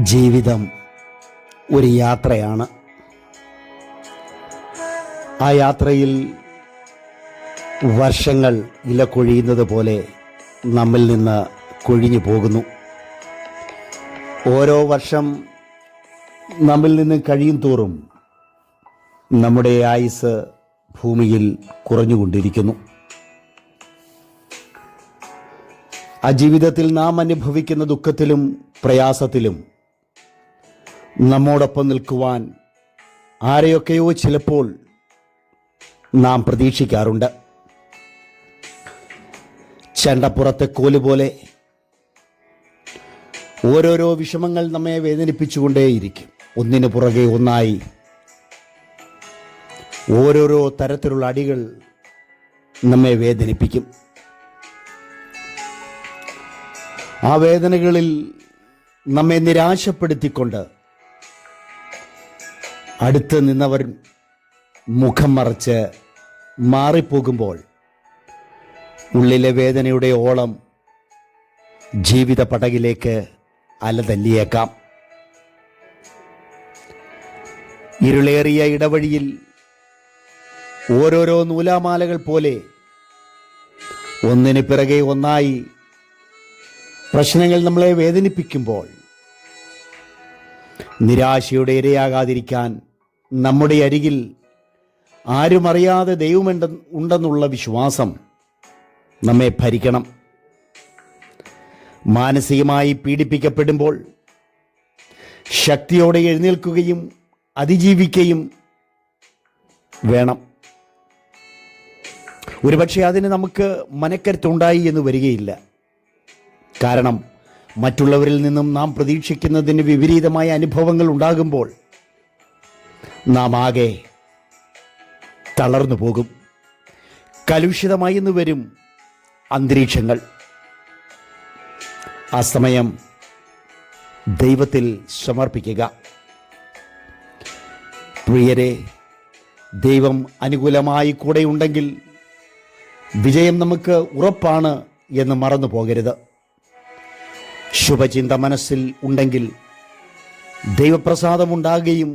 ജീവിതം ഒരു യാത്രയാണ്. ആ യാത്രയിൽ വർഷങ്ങൾ ഇല കൊഴിയുന്നത് പോലെ നമ്മിൽ നിന്ന് കൊഴിഞ്ഞു പോകുന്നു. ഓരോ വർഷം നമ്മിൽ നിന്ന് കഴിയും തോറും നമ്മുടെ ആയുസ് ഭൂമിയിൽ കുറഞ്ഞുകൊണ്ടിരിക്കുന്നു. ആ ജീവിതത്തിൽ നാം അനുഭവിക്കുന്ന ദുഃഖത്തിലും പ്രയാസത്തിലും നമ്മോടൊപ്പം നിൽക്കുവാൻ ആരെയൊക്കെയോ ചിലപ്പോൾ നാം പ്രതീക്ഷിക്കാറുണ്ട്. ചെണ്ടപ്പുറത്തെ കോല് പോലെ ഓരോരോ വിഷമങ്ങൾ നമ്മെ വേദനിപ്പിച്ചുകൊണ്ടേയിരിക്കും. ഒന്നിനു പുറകെ ഒന്നായി ഓരോരോ തരത്തിലുള്ള അടികൾ നമ്മെ വേദനിപ്പിക്കും. ആ വേദനകളിൽ നമ്മെ നിരാശപ്പെടുത്തിക്കൊണ്ട് അടുത്ത് നിന്നവർ മുഖം മറച്ച് മാറിപ്പോകുമ്പോൾ ഉള്ളിലെ വേദനയുടെ ഓളം ജീവിത പടകിലേക്ക് അലതല്ലിയേക്കാം. ഇരുളേറിയ ഇടവഴിയിൽ ഓരോരോ നൂലാമാലകൾ പോലെ ഒന്നിന് പിറകെ ഒന്നായി പ്രശ്നങ്ങൾ നമ്മളെ വേദനിപ്പിക്കുമ്പോൾ നിരാശയുടെ ഇരയാകാതിരിക്കാൻ നമ്മുടെ അരികിൽ ആരുമറിയാതെ ദൈവമുണ്ടെന്നുള്ള വിശ്വാസം നമ്മെ ഭരിക്കണം. മാനസികമായി പീഡിപ്പിക്കപ്പെടുമ്പോൾ ശക്തിയോടെ എഴുന്നേൽക്കുകയും അതിജീവിക്കുകയും വേണം. ഒരുപക്ഷെ അതിന് നമുക്ക് മനക്കരുത്തുണ്ടായി എന്ന് വരികയില്ല. കാരണം മറ്റുള്ളവരിൽ നിന്നും നാം പ്രതീക്ഷിക്കുന്നതിന് വിപരീതമായ അനുഭവങ്ങൾ ഉണ്ടാകുമ്പോൾ നാം ആകെ തളർന്നു പോകും. കലുഷിതമായി എന്ന് വരും അന്തരീക്ഷങ്ങൾ. ആ സമയം ദൈവത്തിൽ സമർപ്പിക്കുക. പ്രിയരെ, ദൈവം അനുകൂലമായി കൂടെയുണ്ടെങ്കിൽ വിജയം നമുക്ക് ഉറപ്പാണ് എന്ന് മറന്നു പോകരുത്. ശുഭചിന്ത മനസ്സിൽ ഉണ്ടെങ്കിൽ ദൈവപ്രസാദമുണ്ടാകുകയും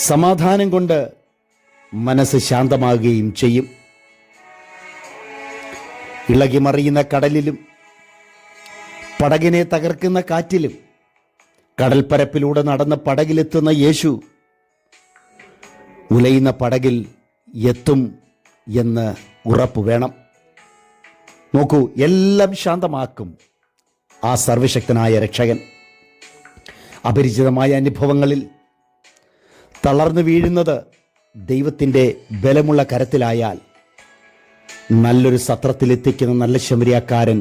സമാധാനം കൊണ്ട് മനസ്സ് ശാന്തമാകുകയും ചെയ്യും. ഇളകിമറിയുന്ന കടലിലും പടകിനെ തകർക്കുന്ന കാറ്റിലും കടൽപ്പരപ്പിലൂടെ നടന്ന പടകിലെത്തുന്ന യേശു ഉലയുന്ന പടകിൽ എത്തും എന്ന് ഉറപ്പ് വേണം. നോക്കൂ, എല്ലാം ശാന്തമാക്കും ആ സർവശക്തനായ രക്ഷകൻ. അപരിചിതമായ അനുഭവങ്ങളിൽ തളർന്നു വീഴുന്നത് ദൈവത്തിൻ്റെ ബലമുള്ള കരത്തിലായാൽ നല്ലൊരു സത്രത്തിലെത്തിക്കുന്ന നല്ല ശമരിയാക്കാരൻ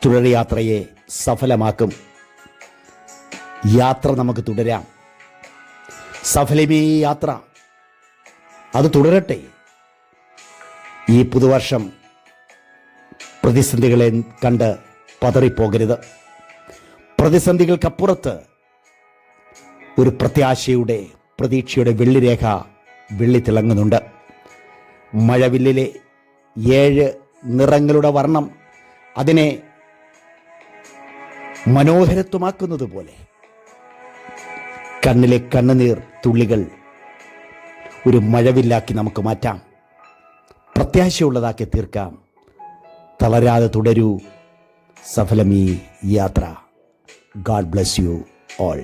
തുടർയാത്രയെ സഫലമാക്കും. യാത്ര നമുക്ക് തുടരാം. സഫലമേ യാത്ര, അത് തുടരട്ടെ. ഈ പുതുവർഷം പ്രതിസന്ധികളെ കണ്ട് പതറിപ്പോകരുത്. പ്രതിസന്ധികൾക്കപ്പുറത്ത് ഒരു പ്രത്യാശയുടെ, പ്രതീക്ഷയുടെ വെള്ളിരേഖ വെള്ളിത്തിളങ്ങുന്നുണ്ട്. മഴവില്ലിലെ 7 നിറങ്ങളുടെ വർണ്ണം അതിനെ മനോഹരത്വമാക്കുന്നത് പോലെ കണ്ണിലെ കണ്ണുനീർ തുള്ളികൾ ഒരു മഴവില്ലാക്കി നമുക്ക് മാറ്റാം. പ്രത്യാശയുള്ളതാക്കി തീർക്കാം. തളരാതെ തുടരൂ. സഫലമീ യാത്ര. God bless you all.